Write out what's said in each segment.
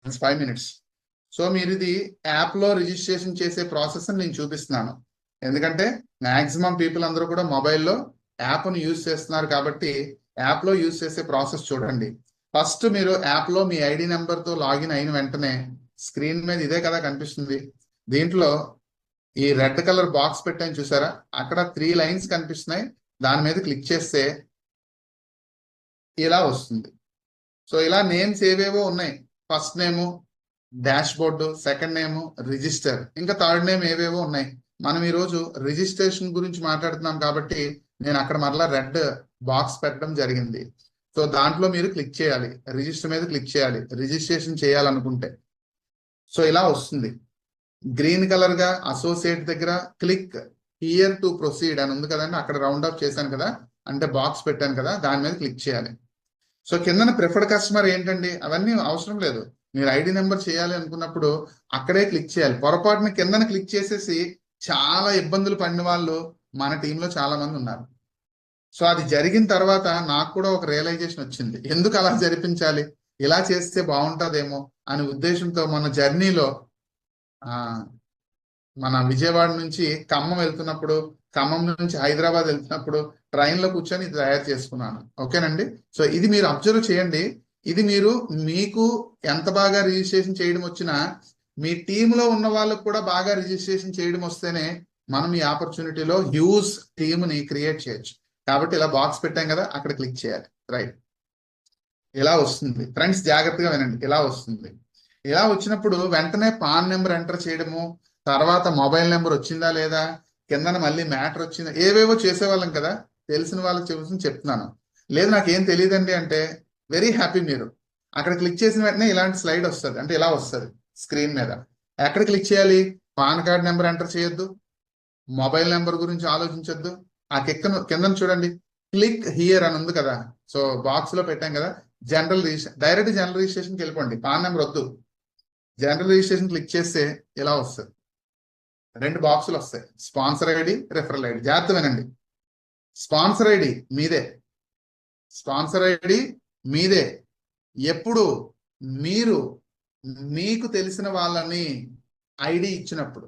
5 minutes. So మీరు ఇది యాప్లో రిజిస్ట్రేషన్ చేసే ప్రాసెస్ నేను చూపిస్తున్నాను. ఎందుకంటే మాక్సిమం పీపుల్ అందరూ కూడా మొబైల్లో యాప్ను యూజ్ చేస్తున్నారు కాబట్టి యాప్లో యూజ్ చేసే ప్రాసెస్ చూడండి. ఫస్ట్ మీరు యాప్లో మీ ఐడి నెంబర్తో లాగిన్ అయిన వెంటనే స్క్రీన్ మీద ఇదే కదా కనిపిస్తుంది. దీంట్లో ఈ రెడ్ కలర్ బాక్స్ పెట్టాను చూసారా, అక్కడ 3 లైన్స్ కనిపిస్తున్నాయి. దాని మీద క్లిక్ చేస్తే ఇలా వస్తుంది. సో ఇలా నేమ్స్ ఏవేవో ఉన్నాయి. ఫస్ట్ నేము dash board, second name register, ఇంకా థర్డ్ నేమ్ ఏవేవో ఉన్నాయి. మనం ఈరోజు రిజిస్ట్రేషన్ గురించి మాట్లాడుతున్నాం కాబట్టి నేను అక్కడ మరలా రెడ్ బాక్స్ పెట్టడం జరిగింది. సో దాంట్లో మీరు క్లిక్ చేయాలి, రిజిస్టర్ మీద క్లిక్ చేయాలి రిజిస్ట్రేషన్ చేయాలనుకుంటే. సో ఇలా వస్తుంది. గ్రీన్ కలర్ గా అసోసియేట్ దగ్గర క్లిక్ హియర్ టు ప్రొసీడ్ అని ఉంది కదండి, అక్కడ రౌండ్ ఆఫ్ చేశాను కదా, అంటే బాక్స్ పెట్టాను కదా, దాని మీద క్లిక్ చేయాలి. సో కింద ప్రిఫర్డ్ కస్టమర్ ఏంటండి, అవన్నీ అవసరం లేదు. మీరు ఐడి నెంబర్ చేయాలి అనుకున్నప్పుడు అక్కడే క్లిక్ చేయాలి. పొరపాటున కిందన క్లిక్ చేసేసి చాలా ఇబ్బందులు పడిన వాళ్ళు మన టీంలో చాలా మంది ఉన్నారు. సో అది జరిగిన తర్వాత నాకు కూడా ఒక రియలైజేషన్ వచ్చింది, ఎందుకు అలా జరిపించాలి, ఇలా చేస్తే బాగుంటుందేమో అనే ఉద్దేశంతో మన జర్నీలో మన విజయవాడ నుంచి ఖమ్మం వెళ్తున్నప్పుడు, ఖమ్మం నుంచి హైదరాబాద్ వెళ్తున్నప్పుడు ట్రైన్లో కూర్చొని ఇది తయారు చేసుకున్నాను. ఓకేనండి. సో ఇది మీరు అబ్జర్వ్ చేయండి. ఇది మీరు మీకు ఎంత బాగా రిజిస్ట్రేషన్ చేయడం వచ్చినా మీ టీంలో ఉన్న వాళ్ళకు కూడా బాగా రిజిస్ట్రేషన్ చేయడం వస్తేనే మనం ఈ ఆపర్చునిటీలో హ్యూజ్ టీమ్ని క్రియేట్ చేయొచ్చు. కాబట్టి ఇలా బాక్స్ పెట్టాం కదా, అక్కడ క్లిక్ చేయాలి. రైట్, ఇలా వస్తుంది ఫ్రెండ్స్, జాగ్రత్తగా వినండి. ఇలా వస్తుంది. ఇలా వచ్చినప్పుడు వెంటనే పాన్ నెంబర్ ఎంటర్ చేయడము, తర్వాత మొబైల్ నెంబర్ వచ్చిందా లేదా, కిందన మళ్ళీ మ్యాటర్ వచ్చిందా, ఏవేవో చేసేవాళ్ళం కదా. తెలిసిన వాళ్ళకి చెప్తున్నాను. లేదు నాకేం తెలియదండి అంటే వెరీ హ్యాపీ. మీరు అక్కడ క్లిక్ చేసిన వెంటనే ఇలాంటి స్లైడ్ వస్తుంది, అంటే ఇలా వస్తుంది స్క్రీన్ మీద. ఎక్కడ క్లిక్ చేయాలి, పాన్ కార్డ్ నెంబర్ ఎంటర్ చేయొద్దు, మొబైల్ నెంబర్ గురించి ఆలోచించొద్దు. ఆ కింద చూడండి క్లిక్ హియర్ అని ఉంది కదా, సో బాక్స్ లో పెట్టాం కదా, జనరల్ రిజిస్ట్రేషన్, డైరెక్ట్ జనరల్ రిజిస్ట్రేషన్కి వెళ్ళిపోండి, పాన్ నెంబర్ వద్దు. జనరల్ రిజిస్ట్రేషన్ క్లిక్ చేస్తే ఇలా వస్తుంది. 2 బాక్సులు వస్తాయి, స్పాన్సర్ ఐడి, రెఫరల్ ఐడి. జాగ్రత్త వినండి, స్పాన్సర్ ఐడి మీదే, స్పాన్సర్ ఐడి మీదే. ఎప్పుడు మీరు మీకు తెలిసిన వాళ్ళని ఐడి ఇచ్చినప్పుడు,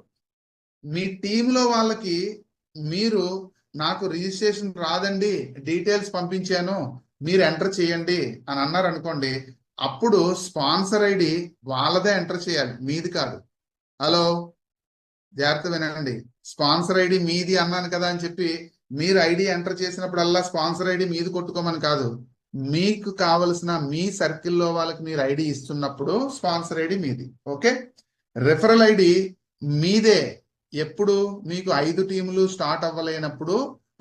మీ టీంలో వాళ్ళకి మీరు నాకు రిజిస్ట్రేషన్ రాదండి, డీటెయిల్స్ పంపించాను మీరు ఎంటర్ చేయండి అని అన్నారు అనుకోండి, అప్పుడు స్పాన్సర్ ఐడి వాళ్ళదే ఎంటర్ చేయాలి, మీది కాదు. హలో, జాగ్రత్త వినండి. స్పాన్సర్ ఐడి మీది అన్నాను కదా అని చెప్పి మీరు ఐడి ఎంటర్ చేసినప్పుడల్లా స్పాన్సర్ ఐడి మీది కొట్టుకోమని కాదు. మీకు కావలసిన మీ సర్కిల్లో వాళ్ళకి మీరు ఐడి ఇస్తున్నప్పుడు స్పాన్సర్ ఐడి మీది. ఓకే, రెఫరల్ ఐడి మీదే. ఎప్పుడు మీకు 5 టీములు స్టార్ట్ అవ్వలేనప్పుడు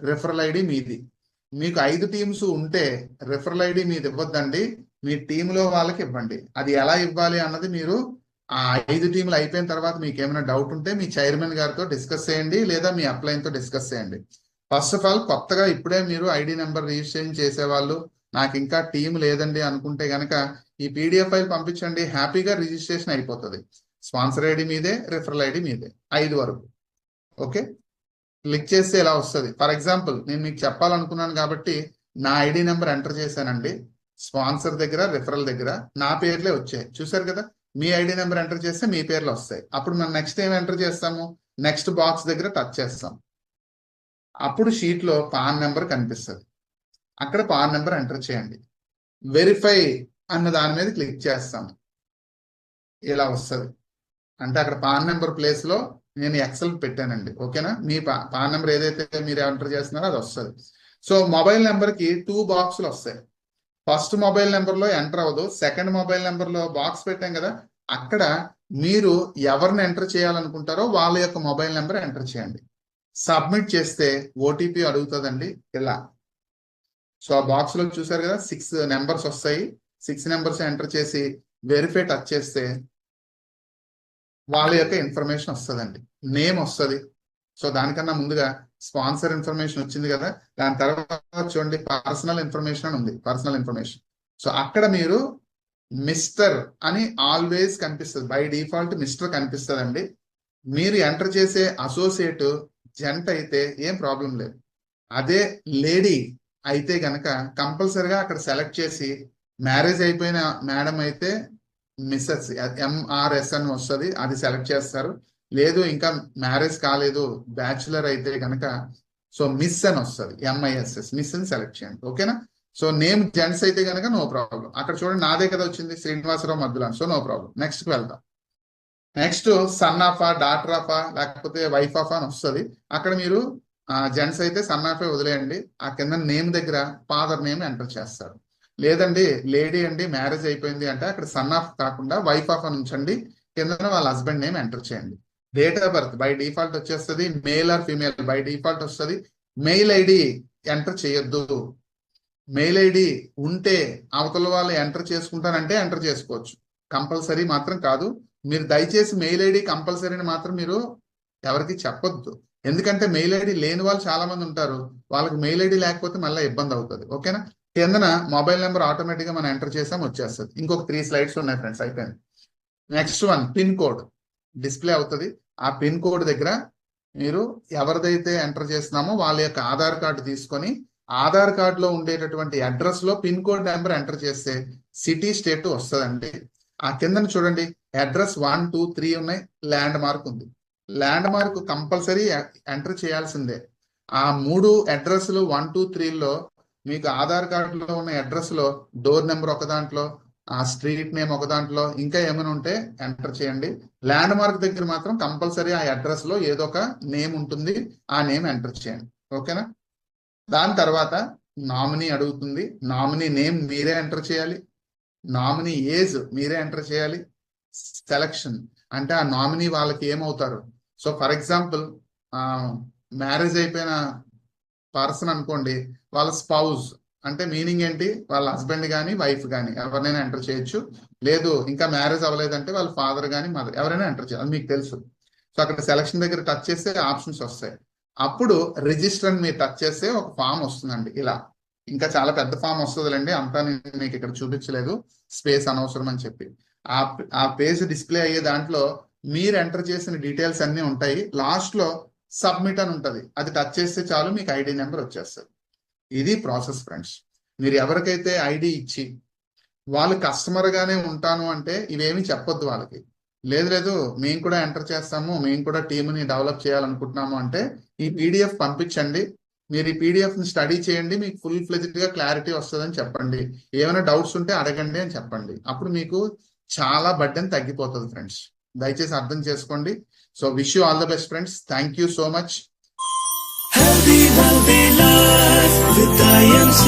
రెఫరల్ ఐడి మీది. మీకు 5 టీమ్స్ ఉంటే రెఫరల్ ఐడి మీది ఇవ్వద్దండి, మీ టీంలో వాళ్ళకి ఇవ్వండి. అది ఎలా ఇవ్వాలి అన్నది మీరు ఆ 5 టీములు అయిపోయిన తర్వాత మీకు ఏమైనా డౌట్ ఉంటే మీ చైర్మన్ గారితో డిస్కస్ చేయండి, లేదా మీ అప్లైన్తో డిస్కస్ చేయండి. ఫస్ట్ ఆఫ్ ఆల్ కొత్తగా ఇప్పుడే మీరు ఐడి నెంబర్ రిజిస్ట్రేషన్ చేసేవాళ్ళు, నాకు ఇంకా టీం లేదండి అనుకుంటే గనక ఈ పీడిఎఫ్ ఫైల్ పంపించండి, హ్యాపీగా రిజిస్ట్రేషన్ అయిపోతుంది. స్పాన్సర్ ఐడి మీదే, రెఫరల్ ఐడి మీదే, 5 వరకు. ఓకే, క్లిక్ చేస్తే ఇలా వస్తుంది. ఫర్ ఎగ్జాంపుల్ నేను మీకు చెప్పాలనుకున్నాను కాబట్టి నా ఐడి నెంబర్ ఎంటర్ చేశానండి. స్పాన్సర్ దగ్గర, రెఫరల్ దగ్గర నా పేర్లే వచ్చాయి, చూసారు కదా. మీ ఐడి నెంబర్ ఎంటర్ చేస్తే మీ పేర్లు వస్తాయి. అప్పుడు మనం నెక్స్ట్ ఏం ఎంటర్ చేస్తాము, నెక్స్ట్ బాక్స్ దగ్గర టచ్ చేస్తాం. అప్పుడు షీట్లో పాన్ నెంబర్ కనిపిస్తుంది, అక్కడ పాన్ నెంబర్ ఎంటర్ చేయండి. వెరిఫై అన్న దాని మీద క్లిక్ చేస్తాము, ఇలా వస్తుంది. అంటే అక్కడ పాన్ నెంబర్ ప్లేస్ లో నేను ఎక్సెల్ పెట్టానండి. ఓకేనా, మీ పాన్ నెంబర్ ఏదైతే మీరు ఎంటర్ చేస్తున్నారో అది వస్తుంది. సో మొబైల్ నెంబర్కి 2 బాక్సులు వస్తాయి. ఫస్ట్ మొబైల్ నెంబర్లో ఎంటర్ అవ్వదు, సెకండ్ మొబైల్ నెంబర్లో బాక్స్ పెట్టాం కదా, అక్కడ మీరు ఎవరిని ఎంటర్ చేయాలనుకుంటారో వాళ్ళ యొక్క మొబైల్ నెంబర్ ఎంటర్ చేయండి. సబ్మిట్ చేస్తే ఓటీపీ అడుగుతుందండి ఇలా. సో ఆ బాక్స్లో చూసారు కదా 6 నెంబర్స్ వస్తాయి. 6 నెంబర్స్ ఎంటర్ చేసి వెరిఫై టచ్ చేస్తే వాళ్ళ యొక్క ఇన్ఫర్మేషన్ వస్తుందండి, నేమ్ వస్తుంది. సో దానికన్నా ముందుగా స్పాన్సర్ ఇన్ఫర్మేషన్ వచ్చింది కదా, దాని తర్వాత చూడండి పర్సనల్ ఇన్ఫర్మేషన్ అని ఉంది, పర్సనల్ ఇన్ఫర్మేషన్. సో అక్కడ మీరు మిస్టర్ అని ఆల్వేస్ కనిపిస్తుంది, బై డిఫాల్ట్ మిస్టర్ కనిపిస్తుంది అండి. మీరు ఎంటర్ చేసే అసోసియేట్ జెంట్ అయితే ఏం ప్రాబ్లం లేదు, అదే లేడీ అయితే గనక కంపల్సరిగా అక్కడ సెలెక్ట్ చేసి మ్యారేజ్ అయిపోయిన మేడం అయితే మిస్సెస్ MRS అని వస్తుంది, అది సెలెక్ట్ చేస్తారు. లేదు ఇంకా మ్యారేజ్ కాలేదు, బ్యాచులర్ అయితే కనుక సో మిస్ అని వస్తుంది, MISS, మిస్ అని సెలెక్ట్ చేయండి. ఓకేనా? సో నేమ్ జెంట్స్ అయితే కనుక నో ప్రాబ్లం. అక్కడ చూడండి నాదే కదా వచ్చింది, శ్రీనివాసరావు మద్దులాన్, సో నో ప్రాబ్లం. నెక్స్ట్ కి వెళ్దాం. నెక్స్ట్ సన్ ఆఫా, డాటర్ ఆఫా, లేకపోతే వైఫ్ ఆఫా అని వస్తుంది. అక్కడ మీరు జెంట్స్ అయితే సన్ ఆఫే వదిలేయండి, ఆ కింద నేమ్ దగ్గర ఫాదర్ నేమ్ ఎంటర్ చేస్తారు. లేదండి లేడీ అండి మ్యారేజ్ అయిపోయింది అంటే అక్కడ సన్ ఆఫ్ కాకుండా వైఫ్ ఆఫ్ అని ఉంచండి, కింద వాళ్ళ హస్బెండ్ నేమ్ ఎంటర్ చేయండి. Date of birth by default వచ్చేస్తుంది, male or female by default వస్తుంది. మెయిల్ ఐడి ఎంటర్ చేయొద్దు. మెయిల్ ఐడి ఉంటే అవతల వాళ్ళు ఎంటర్ చేసుకుంటానంటే ఎంటర్ చేసుకోవచ్చు, కంపల్సరీ మాత్రం కాదు. మీరు దయచేసి మెయిల్ ఐడి కంపల్సరీని మాత్రం మీరు ఎవరికి చెప్పొద్దు, ఎందుకంటే మెయిల్ ఐడి లేని వాళ్ళు చాలా మంది ఉంటారు, వాళ్ళకి మెయిల్ ఐడి లేకపోతే మళ్ళీ ఇబ్బంది అవుతుంది. ఓకేనా? కిందన మొబైల్ నెంబర్ ఆటోమేటిక్ గా మనం ఎంటర్ చేసాం, వచ్చేస్తుంది. ఇంకొక 3 స్లైడ్స్ ఉన్నాయి ఫ్రెండ్స్, అయిపోయింది. Next one pin code display అవుతుంది. ఆ పిన్ కోడ్ దగ్గర మీరు ఎవరిదైతే ఎంటర్ చేస్తున్నామో వాళ్ళ యొక్క ఆధార్ కార్డు తీసుకొని ఆధార్ కార్డు లో ఉండేటటువంటి అడ్రస్ లో పిన్ కోడ్ నెంబర్ ఎంటర్ చేస్తే సిటీ స్టేట్ వస్తుందండి. ఆ కిందన చూడండి అడ్రస్ 1, 2, 3 ఉన్నాయి, ల్యాండ్ మార్క్ ఉంది. ల్యాండ్ మార్క్ కంపల్సరీ ఎంటర్ చేయాల్సిందే. ఆ 3 అడ్రస్లు 1, 2, 3లో మీకు ఆధార్ కార్డులో ఉన్న అడ్రస్ లో డోర్ నెంబర్ ఒక దాంట్లో, ఆ స్ట్రీట్ నేమ్ ఒక దాంట్లో, ఇంకా ఏమైనా ఉంటే ఎంటర్ చేయండి. ల్యాండ్ మార్క్ దగ్గర మాత్రం కంపల్సరీ ఆ అడ్రస్ లో ఏదో ఒక నేమ్ ఉంటుంది, ఆ నేమ్ ఎంటర్ చేయండి. ఓకేనా? దాని తర్వాత నామినీ అడుగుతుంది, నామినీ నేమ్ మీరే ఎంటర్ చేయాలి, నామినీ ఏజ్ మీరే ఎంటర్ చేయాలి. సెలక్షన్ అంటే ఆ నామినీ వాళ్ళకి ఏమవుతారు. సో ఫర్ ఎగ్జాంపుల్ మ్యారేజ్ అయిపోయిన పర్సన్ అనుకోండి, వాళ్ళ స్పౌజ్ అంటే మీనింగ్ ఏంటి, వాళ్ళ హస్బెండ్ కానీ వైఫ్ కానీ ఎవరినైనా ఎంటర్ చేయొచ్చు. లేదు ఇంకా మ్యారేజ్ అవ్వలేదంటే వాళ్ళ ఫాదర్ కానీ మదర్ ఎవరైనా ఎంటర్ చేయాలి, మీకు తెలుసు. సో అక్కడ సెలక్షన్ దగ్గర టచ్ చేస్తే ఆప్షన్స్ వస్తాయి. అప్పుడు రిజిస్టర్ అని మీరు టచ్ చేస్తే ఒక ఫామ్ వస్తుందండి ఇలా. ఇంకా చాలా పెద్ద ఫామ్ వస్తుందిలేండి, అంతా నేను మీకు ఇక్కడ చూపించలేదు, స్పేస్ అనవసరం అని చెప్పి. ఆ పేజ్ డిస్ప్లే అయ్యే దాంట్లో మీరు ఎంటర్ చేసిన డీటెయిల్స్ అన్ని ఉంటాయి. లాస్ట్ లో సబ్మిట్ అని ఉంటుంది, అది టచ్ చేస్తే చాలు మీకు ఐడి నెంబర్ వచ్చేస్తుంది. ఇది ప్రాసెస్ ఫ్రెండ్స్. మీరు ఎవరికైతే ఐడి ఇచ్చి వాళ్ళు కస్టమర్ గానే ఉంటాను అంటే ఇవేమి చెప్పొద్దు వాళ్ళకి. లేదు లేదు మేము కూడా ఎంటర్ చేస్తాము, మేము కూడా టీంని డెవలప్ చేయాలనుకుంటున్నాము అంటే ఈ PDF పంపించండి, మీరు ఈ PDF ని స్టడీ చేయండి, మీకు ఫుల్ ఫ్లెజ్డ్ గా క్లారిటీ వస్తుందని చెప్పండి. ఏమైనా డౌట్స్ ఉంటే అడగండి అని చెప్పండి, అప్పుడు మీకు చాలా బర్డెన్ తగ్గిపోతుంది ఫ్రెండ్స్. దయచేసి అర్థం చేసుకోండి. So wish you all the best friends. Thank you so much. Healthy life with IMC.